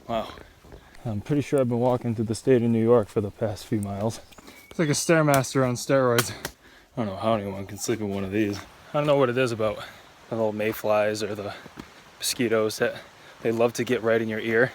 Wow. I'm pretty sure I've been walking through the state of New York for the past few miles. It's like a Stairmaster on steroids. I don't know how anyone can sleep in one of these. I don't know what it is about the little mayflies or the mosquitoes that they love to get right in your ear.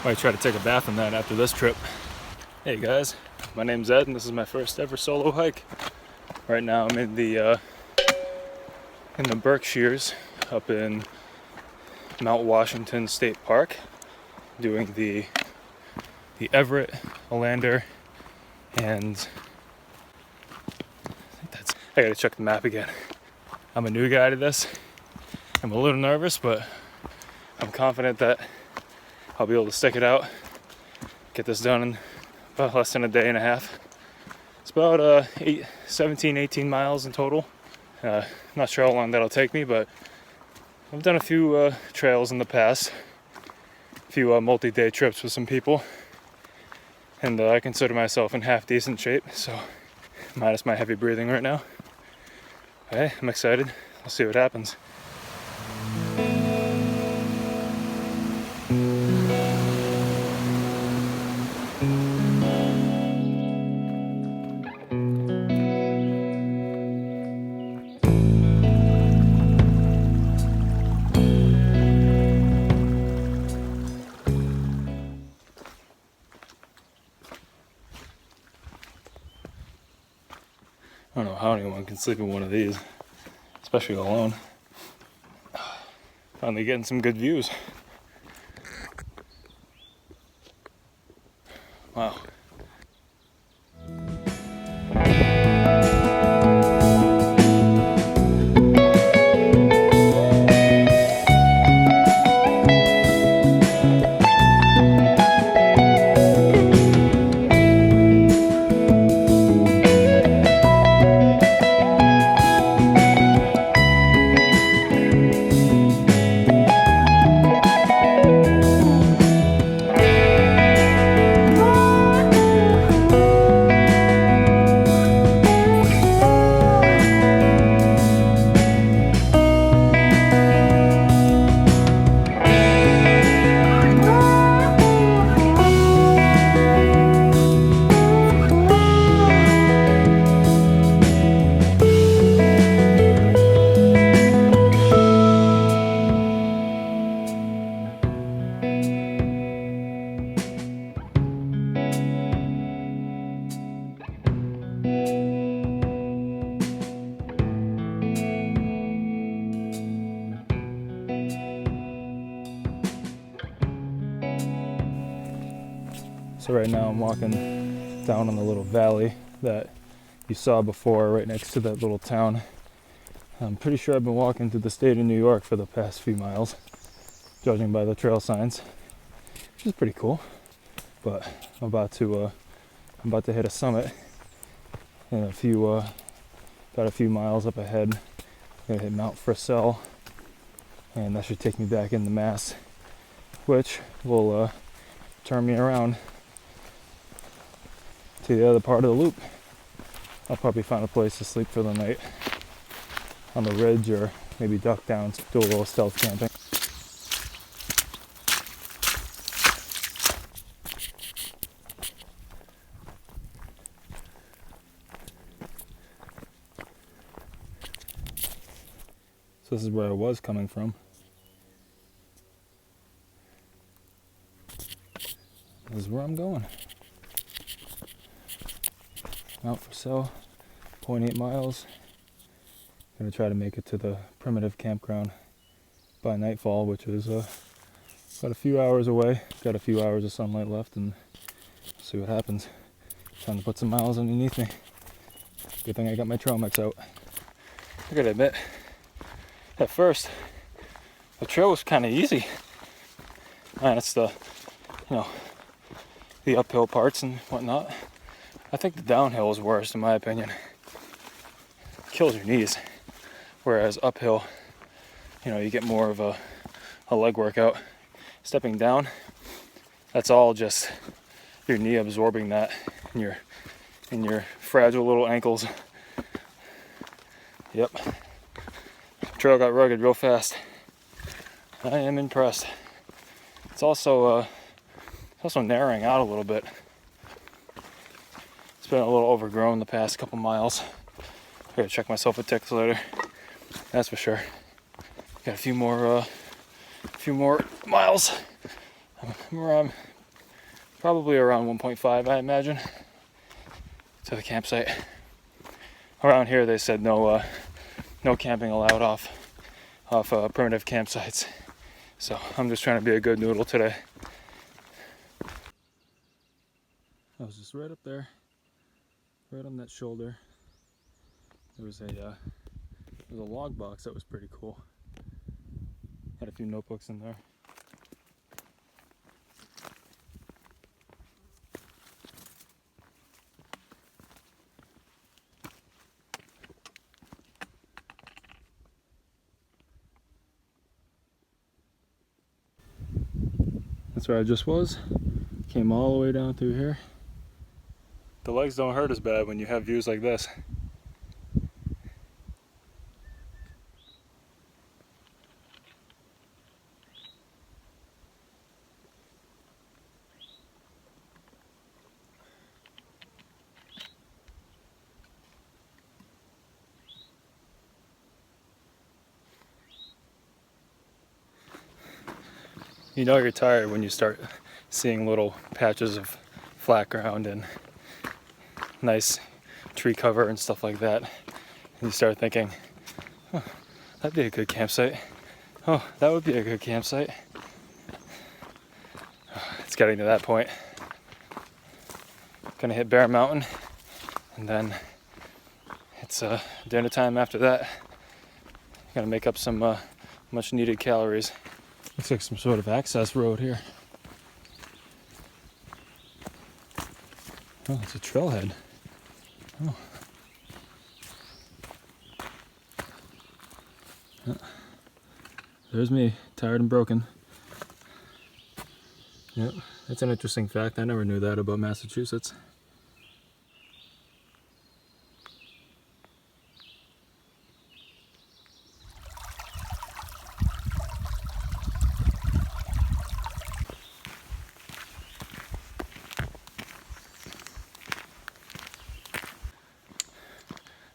Might try to take a bath in that after this trip. Hey guys, my name's Ed and this is my first ever solo hike. Right now I'm in the Berkshires up in Mount Washington State Park doing the Everett, Alander, and I gotta check the map again. I'm a new guy to this. I'm a little nervous, but I'm confident that I'll be able to stick it out, get this done in about less than a day and a half. It's about 17, 18 miles in total. Not sure how long that'll take me, but I've done a few trails in the past, a few multi-day trips with some people, and I consider myself in half decent shape, so minus my heavy breathing right now. Okay, I'm excited. We'll see what happens. I don't know how anyone can sleep in one of these, especially alone. Finally getting some good views. Wow. So right now I'm walking down on the little valley that you saw before, right next to that little town. I'm pretty sure I've been walking through the state of New York for the past few miles, judging by the trail signs, which is pretty cool. But I'm about to hit a summit in about a few miles up ahead. I'm gonna hit Mount Frisell, and that should take me back into Mass, which will turn me around to the other part of the loop. I'll probably find a place to sleep for the night on the ridge, or maybe duck down to do a little stealth camping. So this is where I was coming from. This is where I'm going. Mount Frisell, 0.8 miles. I'm gonna try to make it to the primitive campground by nightfall, which is about a few hours away. Got a few hours of sunlight left, and see what happens. Trying to put some miles underneath me. Good thing I got my trail mix out. I gotta admit, at first, the trail was kind of easy. And it's the the uphill parts and whatnot. I think the downhill is worst in my opinion. It kills your knees. Whereas uphill, you know, you get more of a leg workout. Stepping down, that's all just your knee absorbing that in your fragile little ankles. Yep. Trail got rugged real fast. I am impressed. It's also narrowing out a little bit. It's been a little overgrown the past couple miles. I gotta check myself with ticks later. That's for sure. Got a few more miles. I'm probably around 1.5, I imagine, to the campsite. Around here, they said no camping allowed off primitive campsites. So I'm just trying to be a good noodle today. I was just right up there, right on that shoulder. There was a log box that was pretty cool. Had a few notebooks in there. That's where I just was. Came all the way down through here. The legs don't hurt as bad when you have views like this. You know you're tired when you start seeing little patches of flat ground and nice tree cover and stuff like that. And you start thinking, oh, that'd be a good campsite. Oh, that would be a good campsite. It's getting to that point. Gonna hit Bear Mountain, and then it's dinner time after that. Gonna make up some much needed calories. Looks like some sort of access road here. Oh, it's a trailhead. Oh. There's me, tired and broken. Yep, that's an interesting fact. I never knew that about Massachusetts.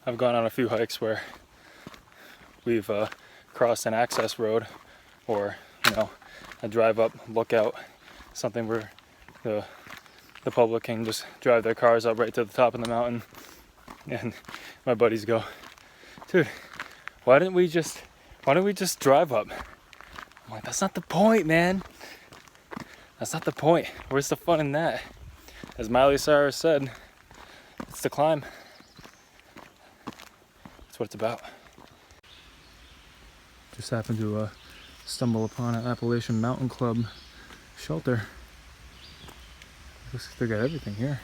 I've gone on a few hikes where we've crossed an access road, or a drive up lookout, something where the public can just drive their cars up right to the top of the mountain. And my buddies go, dude, why don't we just drive up? I'm like, that's not the point, man. That's not the point. Where's the fun in that? As Miley Cyrus said, it's the climb. That's what it's about. Just happened to stumble upon an Appalachian Mountain Club shelter. Looks like they got everything here.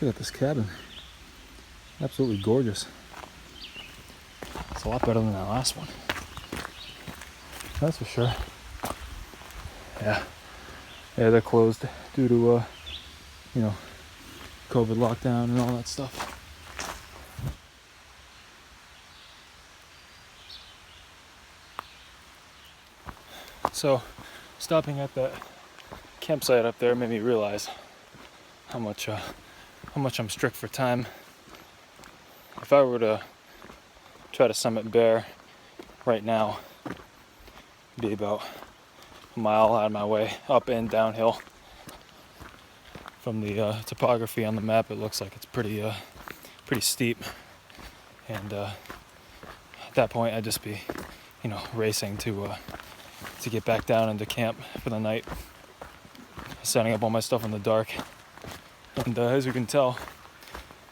Look at this cabin. Absolutely gorgeous. It's a lot better than that last one. That's for sure. Yeah, they're closed due to COVID lockdown and all that stuff. So, stopping at that campsite up there made me realize how much I'm strict for time. If I were to try to summit Bear right now, it'd be about a mile out of my way, up and downhill. From the topography on the map, it looks like it's pretty steep, and at that point, I'd just be, racing to get back down into camp for the night, setting up all my stuff in the dark. And as you can tell,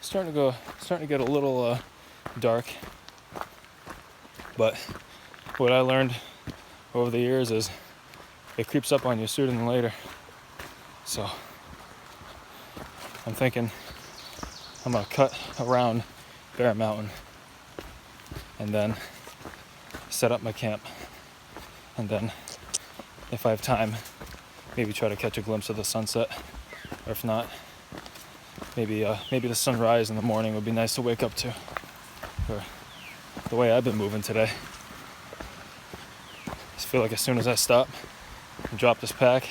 starting to get a little dark. But what I learned over the years is it creeps up on you sooner than later. So I'm thinking I'm gonna cut around Bear Mountain and then set up my camp, and then if I have time, maybe try to catch a glimpse of the sunset, or if not, maybe the sunrise in the morning would be nice to wake up to. Or the way I've been moving today, I just feel like as soon as I stop and drop this pack,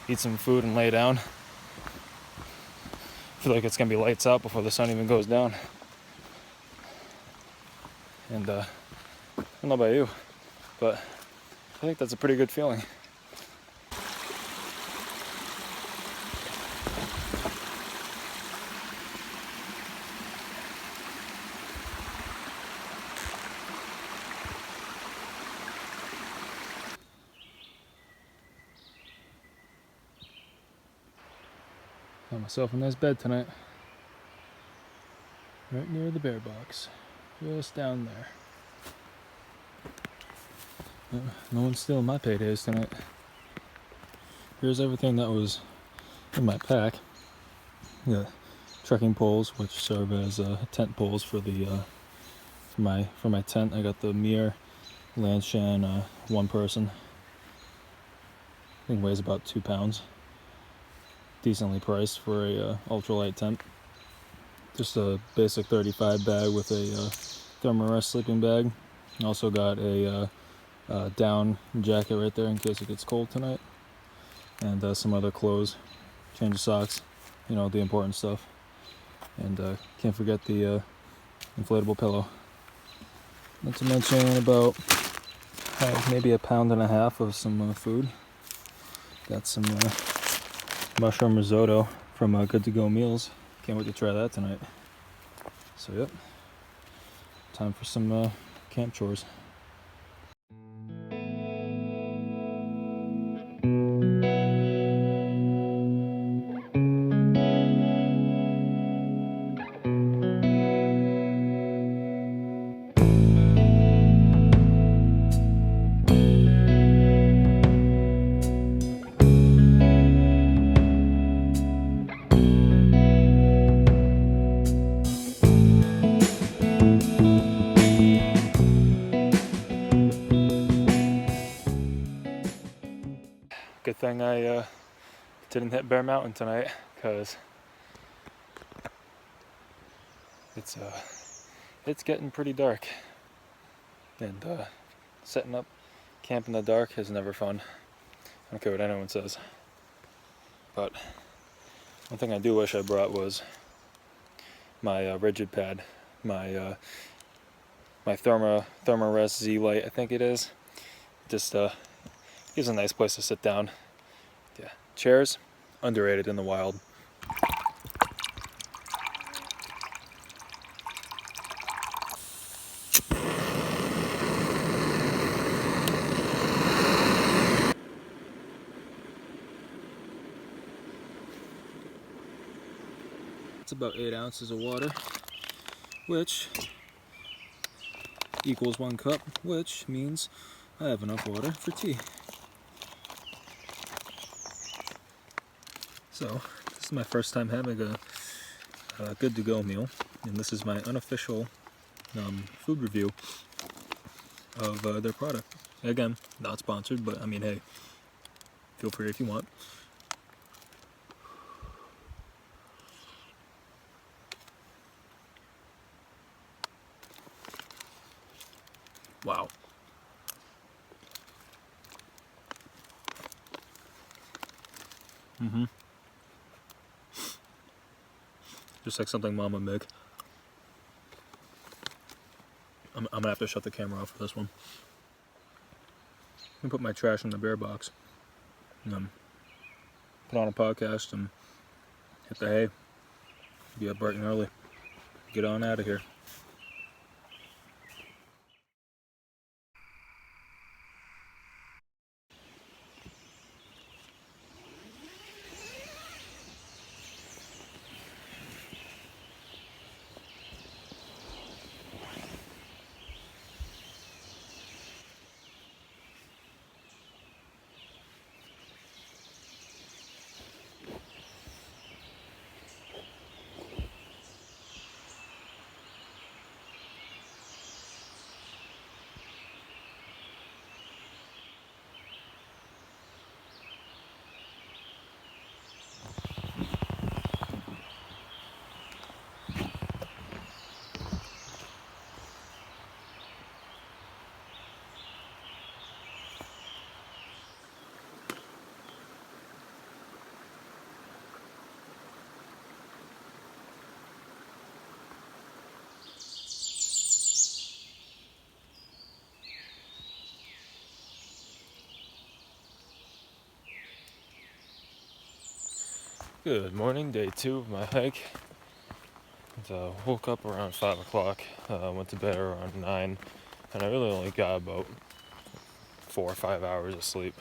eat some food and lay down, I feel like it's gonna be lights out before the sun even goes down. And I don't know about you, but I think that's a pretty good feeling. Got myself a nice bed tonight, right near the bear box, just down there. No one's stealing my paydays tonight. Here's everything that was in my pack. Yeah, trekking poles, which serve as tent poles for the for my tent. I got the Mir Lanshan one person. I think weighs about 2 pounds. Decently priced for a ultralight tent. Just a basic 35 bag with a thermarest sleeping bag. Also got a down jacket right there in case it gets cold tonight, and some other clothes, change of socks, you know, the important stuff. And can't forget the inflatable pillow. Not to mention about maybe 1.5 pounds of some food. Got some mushroom risotto from Good To Go Meals. Can't wait to try that tonight. So yep, time for some camp chores. Good thing I didn't hit Bear Mountain tonight, because it's getting pretty dark, and setting up camp in the dark is never fun. I don't care what anyone says. But one thing I do wish I brought was my rigid pad, my Thermarest Z Lite, I think it is. Just gives a nice place to sit down. Yeah, chairs, underrated in the wild. It's about 8 ounces of water, which equals 1 cup, which means I have enough water for tea. So, this is my first time having a Good To Go meal, and this is my unofficial food review of their product. Again, not sponsored, but I mean, hey, feel free if you want. Wow. Just like something Mom would make. I'm gonna have to shut the camera off for this one. I'm gonna put my trash in the bear box. Put on a podcast and hit the hay. Be up bright and early. Get on out of here. Good morning, day 2 of my hike. Woke up around 5 o'clock, went to bed around 9, and I really only got about 4 or 5 hours of sleep.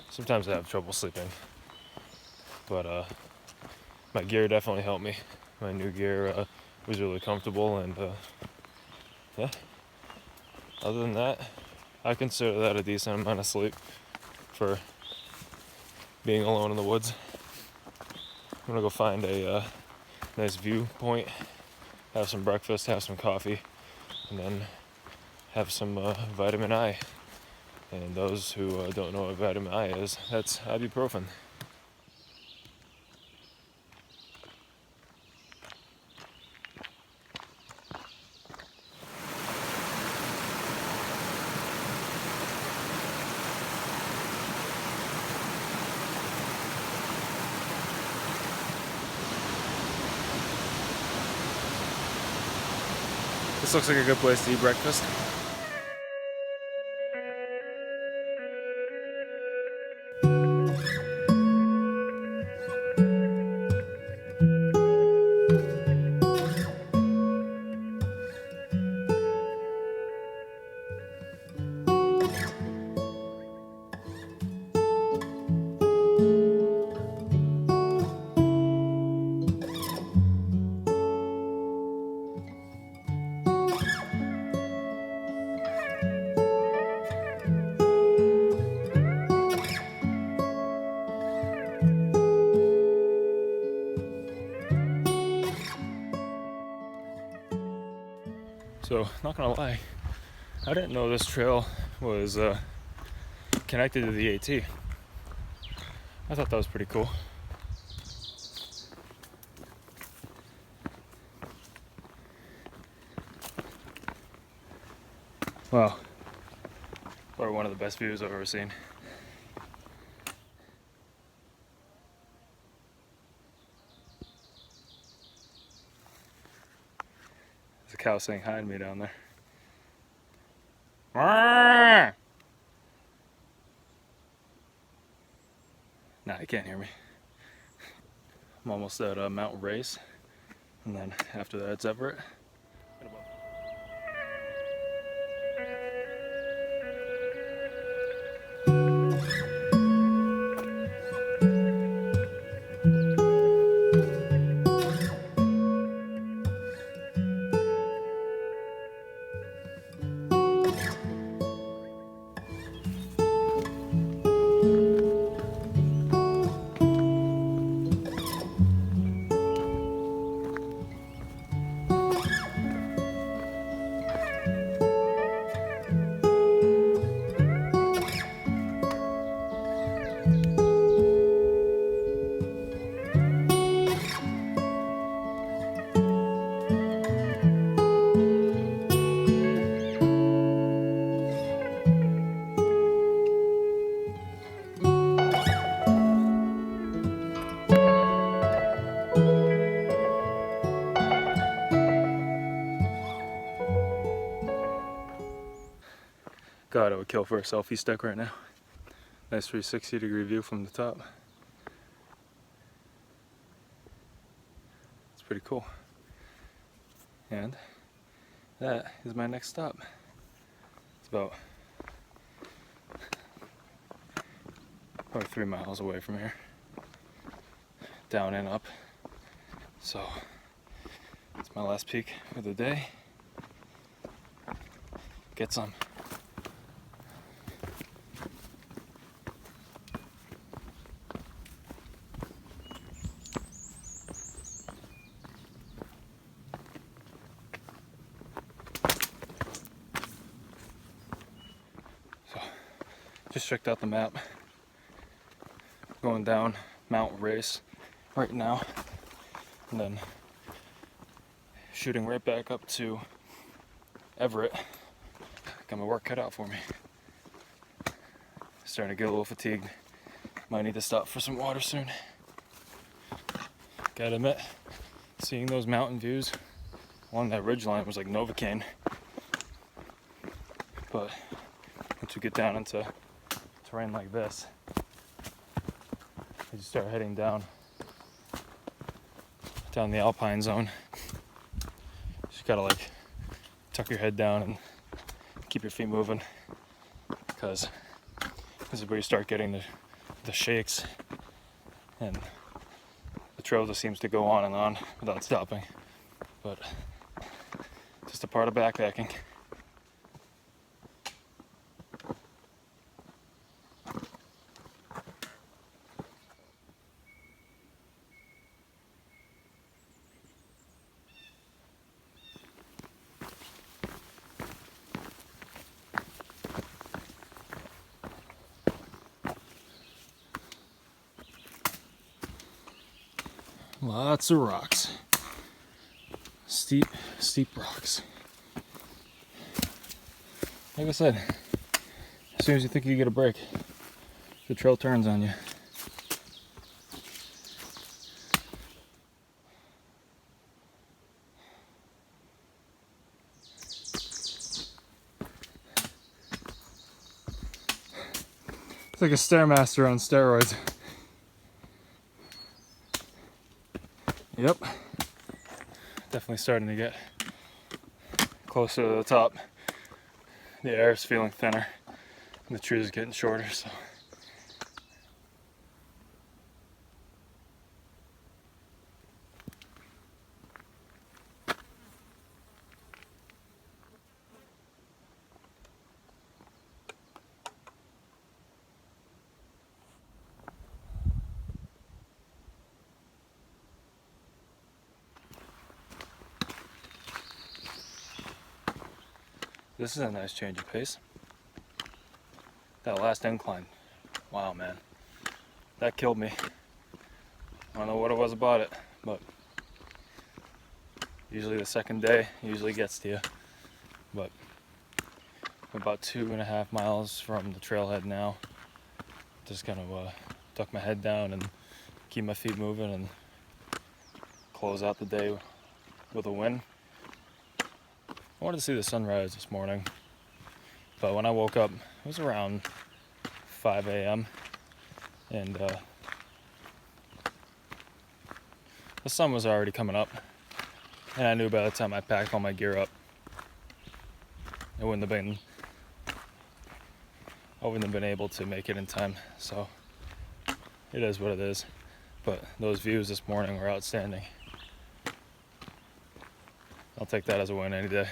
Sometimes I have trouble sleeping, but my gear definitely helped me. My new gear was really comfortable, and yeah, other than that, I consider that a decent amount of sleep for being alone in the woods. I'm gonna go find a nice viewpoint, have some breakfast, have some coffee, and then have some vitamin I. And those who don't know what vitamin I is, that's ibuprofen. This looks like a good place to eat breakfast. So, not gonna lie, I didn't know this trail was connected to the AT. I thought that was pretty cool. Wow. Probably one of the best views I've ever seen. There's a cow saying hi to me down there. Nah, he can't hear me. I'm almost at Mountain Race, and then after that it's Everett. God, I would kill for a selfie stick right now. Nice 360-degree view from the top. It's pretty cool. And that is my next stop. It's about 3 miles away from here. Down and up. So, it's my last peak of the day. Get some. Just checked out the map. Going down Mountain Race right now, and then shooting right back up to Everett. Got my work cut out for me. Starting to get a little fatigued. Might need to stop for some water soon. Gotta admit, seeing those mountain views along that ridgeline was like Novocaine. But once we get down into terrain like this, as you start heading down, down the alpine zone. Just gotta like tuck your head down and keep your feet moving, because this is where you start getting the shakes, and the trail just seems to go on and on without stopping. But just a part of backpacking. Lots of rocks. Steep rocks. Like I said, as soon as you think you get a break, the trail turns on you. It's like a Stairmaster on steroids. Yep. Definitely starting to get closer to the top. The air is feeling thinner and the trees are getting shorter, so. This is a nice change of pace. That last incline, wow man, that killed me. I don't know what it was about it, but usually the second day usually gets to you. But I'm about 2.5 miles from the trailhead now. Just kind of tuck my head down and keep my feet moving and close out the day with a win. I wanted to see the sunrise this morning, but when I woke up, it was around 5 a.m. and the sun was already coming up, and I knew by the time I packed all my gear up, I wouldn't have been able to make it in time. So it is what it is. But those views this morning were outstanding. I'll take that as a win any day.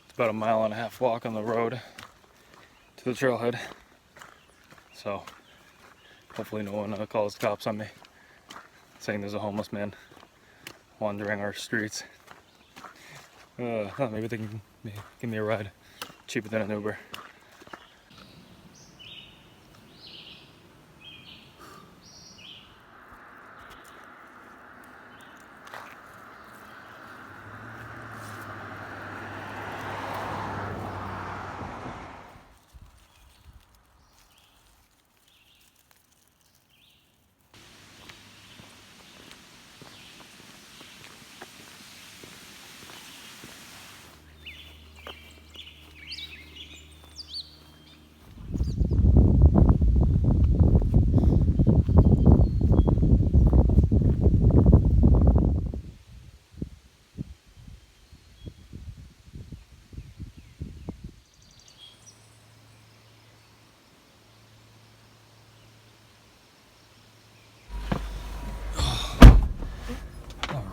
It's about a 1.5 mile walk on the road to the trailhead. So hopefully no one calls the cops on me saying there's a homeless man wandering our streets. Maybe they can give me a ride cheaper than an Uber.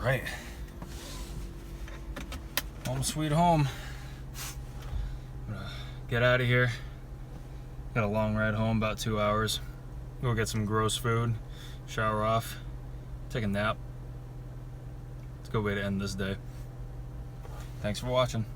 Right. Home sweet home. I'm gonna get out of here. Got a long ride home, about 2 hours. Go get some gross food, shower off, take a nap. It's a good way to end this day. Thanks for watching.